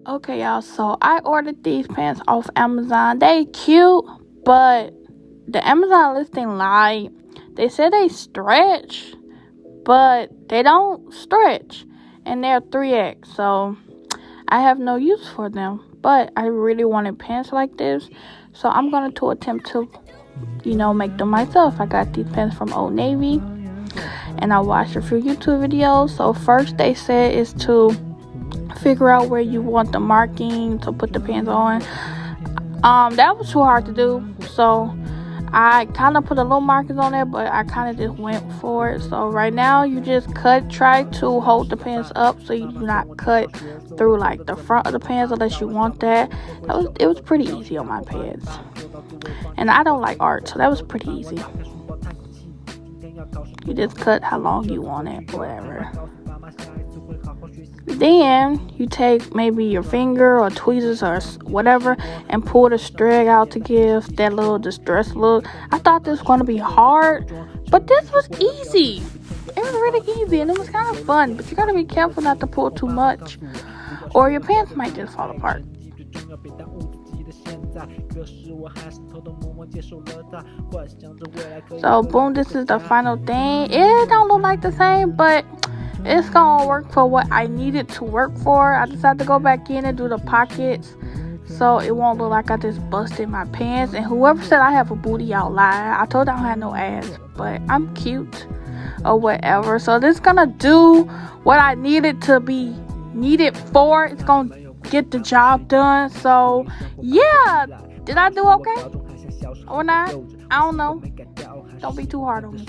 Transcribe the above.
Okay, y'all, so I ordered these pants off Amazon. They cute, but the Amazon listing lied. They said they stretch, but they don't stretch, and they're 3X, so I have no use for them. But I really wanted pants like this, so I'm going to attempt to, make them myself. I got these pants from Old Navy, and I watched a few YouTube videos. So first they said is to figure out where you want the marking to put the pants on. That was too hard to do, so I kind of put a little markers on there, but I kind of just went for it. So right now you just try to hold the pants up so you do not cut through like the front of the pants unless you want that. It was pretty easy on my pants, and I don't like art, so that was pretty easy. You just cut how long you want it, whatever. Then you take maybe your finger or tweezers or whatever and pull the string out to give that little distressed look. I thought this was going to be hard, but this was easy. It was really easy, and it was kind of fun, but you got to be careful not to pull too much or your pants might just fall apart. So boom, this is the final thing. It don't look like the same, but it's gonna work for what I need it to work for. I decided to go back in and do the pockets so it won't look like I just busted my pants. And whoever said I have a booty out lied. I told them I don't have no ass, but I'm cute or whatever. So this is gonna do what I need it to be needed for. It's gonna get the job done. So yeah, did I do okay or not? I don't know. Don't be too hard on me.